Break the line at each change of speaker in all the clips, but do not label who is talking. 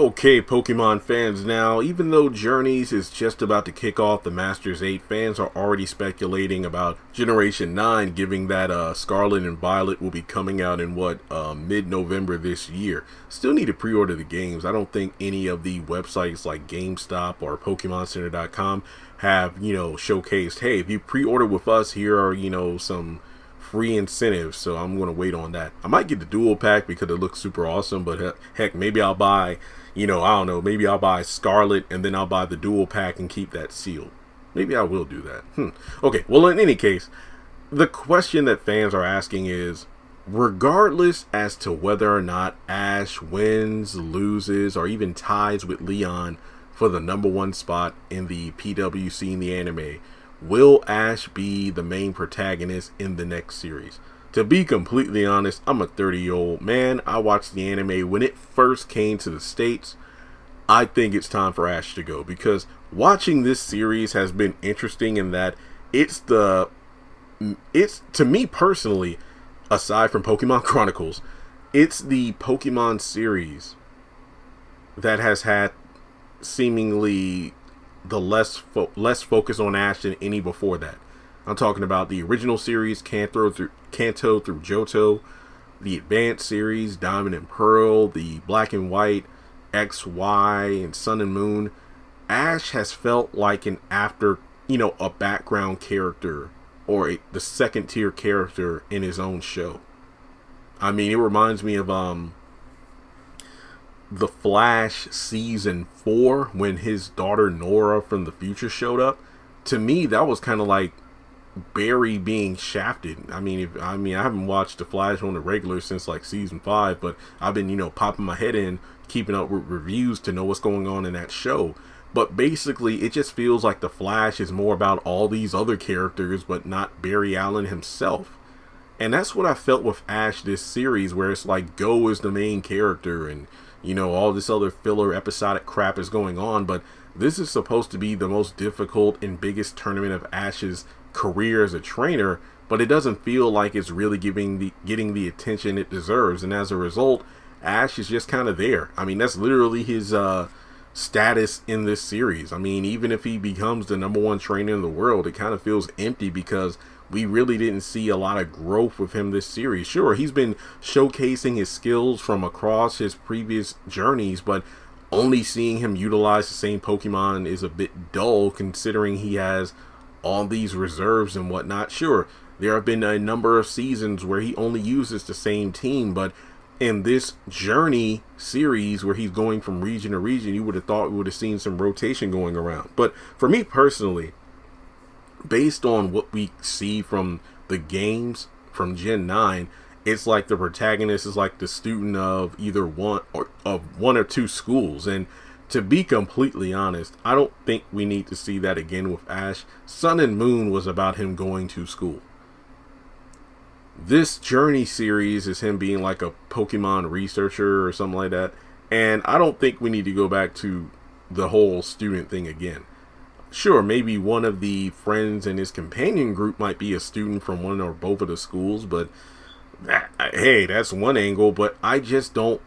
Okay, Pokemon fans, now, even though Journeys is just about to kick off the Masters 8, fans are already speculating about Generation 9, given that Scarlet and Violet will be coming out in, mid-November this year. Still need to pre-order the games. I don't think any of the websites like GameStop or PokemonCenter.com have, showcased, hey, if you pre-order with us, here are, some free incentives, so I'm going to wait on that. I might get the dual pack because it looks super awesome, but heck, maybe I'll buy, I don't know, maybe I'll buy Scarlet and then I'll buy the dual pack and keep that sealed. Maybe I will do that. Okay, well, in any case, the question that fans are asking is, regardless as to whether or not Ash wins, loses, or even ties with Leon for the #1 spot in the PWC in the anime, will Ash be the main protagonist in the next series? To be completely honest, I'm a 30-year-old man. I watched the anime when it first came to the States. I think it's time for Ash to go, because watching this series has been interesting in that it's to me personally, aside from Pokemon Chronicles, it's the Pokemon series that has had seemingly the less focus on Ash than any before that. I'm talking about the original series, Kanto through Johto, the Advanced series, Diamond and Pearl, the Black and White, X, Y, and Sun and Moon. Ash has felt like an a background character or the second tier character in his own show. I mean, it reminds me of The Flash season 4 when his daughter Nora from the future showed up. To me, that was kind of like Barry being shafted. I haven't watched The Flash on the regular since like season 5, but I've been, popping my head in, keeping up with reviews to know what's going on in that show. But basically, it just feels like The Flash is more about all these other characters, but not Barry Allen himself. And that's what I felt with Ash this series, where it's like Go is the main character and all this other filler episodic crap is going on, but this is supposed to be the most difficult and biggest tournament of Ash's career as a trainer, but it doesn't feel like it's really getting the attention it deserves, and as a result, Ash is just kind of there. I mean, that's literally his status in this series. I mean, even if he becomes the #1 trainer in the world, it kind of feels empty because we really didn't see a lot of growth with him this series. Sure, he's been showcasing his skills from across his previous journeys, but only seeing him utilize the same Pokemon is a bit dull considering he has all these reserves and whatnot. Sure, there have been a number of seasons where he only uses the same team, but in this Journey series where he's going from region to region, you would have thought we would have seen some rotation going around. But for me personally, based on what we see from the games from Gen 9, it's like the protagonist is like the student of either one or two schools. And to be completely honest, I don't think we need to see that again with Ash. Sun and Moon was about him going to school. This Journey series is him being like a Pokemon researcher or something like that. And I don't think we need to go back to the whole student thing again. Sure, maybe one of the friends in his companion group might be a student from one or both of the schools, but hey, that's one angle. But I just don't.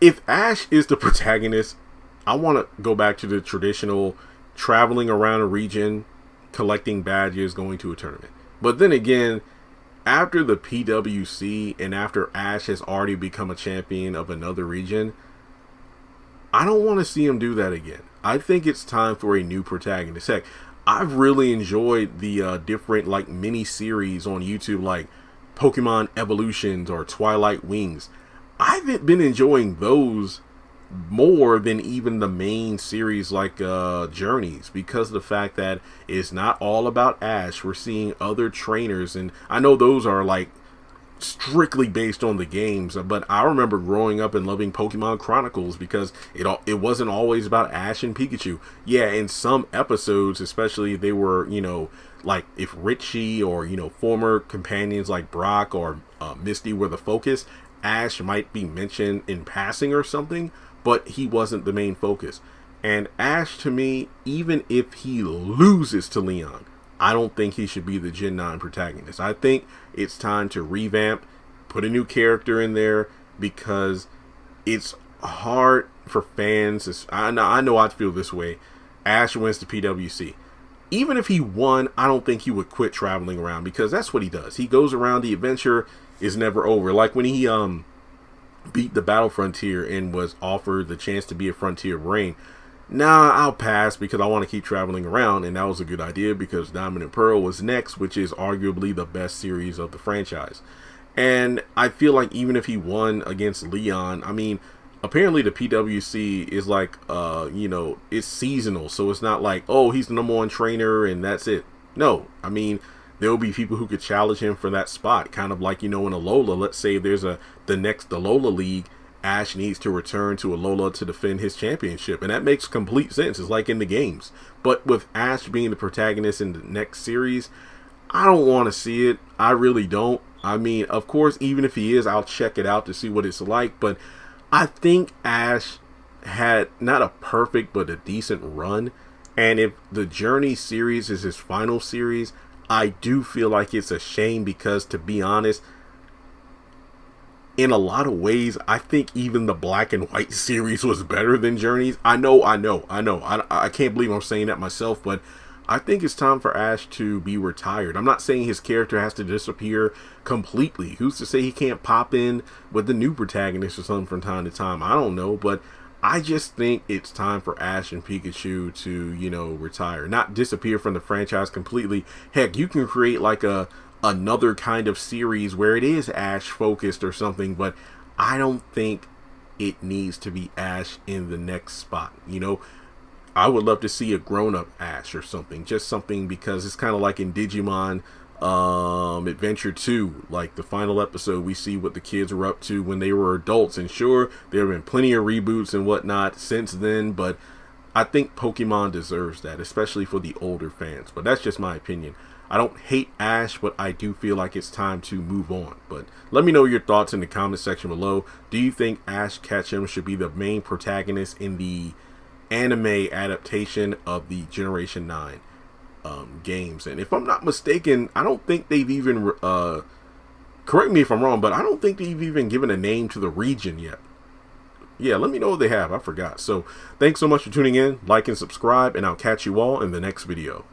If Ash is the protagonist, I want to go back to the traditional traveling around a region, collecting badges, going to a tournament. But then again, after the PWC and after Ash has already become a champion of another region, I don't want to see him do that again. I think it's time for a new protagonist. Heck, I've really enjoyed the different mini series on YouTube, like Pokemon Evolutions or Twilight Wings. I've been enjoying those more than even the main series like Journeys, because of the fact that it's not all about Ash. We're seeing other trainers, and I know those are strictly based on the games, but I remember growing up and loving Pokemon Chronicles because it wasn't always about Ash and Pikachu. Yeah, in some episodes, especially they were, if Richie or, former companions like Brock or Misty were the focus, Ash might be mentioned in passing or something, but he wasn't the main focus. And Ash, to me, even if he loses to Leon, I don't think he should be the Gen 9 protagonist. I think it's time to revamp, put a new character in there, because it's hard for fans. I know I'd feel this way. Ash wins the PWC. Even if he won, I don't think he would quit traveling around, because that's what he does. He goes around. The adventure is never over. Like when he beat the Battle Frontier and was offered the chance to be a Frontier Reign. Nah, I'll pass because I want to keep traveling around, and that was a good idea because Diamond and Pearl was next, which is arguably the best series of the franchise. And I feel like even if he won against Leon, I mean, apparently the PWC is like, you know, it's seasonal, so it's not like, oh, he's the #1 trainer and that's it. No, I mean, there will be people who could challenge him for that spot, kind of like, you know, in Alola. Let's say there's the Alola League. Ash needs to return to Alola to defend his championship, and that makes complete sense. It's like in the games. But with Ash being the protagonist in the next series, I don't want to see it. I really don't. I mean, of course, even if he is, I'll check it out to see what it's like. But I think Ash had not a perfect, but a decent run. And if the Journey series is his final series, I do feel like it's a shame because, to be honest, in a lot of ways, I think even the Black and White series was better than Journeys. I know. I can't believe I'm saying that myself, but I think it's time for Ash to be retired. I'm not saying his character has to disappear completely. Who's to say he can't pop in with the new protagonist or something from time to time? I don't know, but I just think it's time for Ash and Pikachu to, you know, retire. Not disappear from the franchise completely. Heck, you can create like another kind of series where it is Ash focused or something, but I don't think it needs to be Ash in the next spot. You know, I would love to see a grown-up Ash or something, just something, because it's kind of like in Digimon Adventure 2, like the final episode, we see what the kids were up to when they were adults. And sure, there have been plenty of reboots and whatnot since then, but I think Pokemon deserves that, especially for the older fans. But that's just my opinion. I don't hate Ash, but I do feel like it's time to move on. But let me know your thoughts in the comment section below. Do you think Ash Ketchum should be the main protagonist in the anime adaptation of the Generation 9 games? And if I'm not mistaken, I don't think they've even, correct me if I'm wrong, but I don't think they've even given a name to the region yet. Yeah, let me know if they have. I forgot. So thanks so much for tuning in. Like and subscribe, and I'll catch you all in the next video.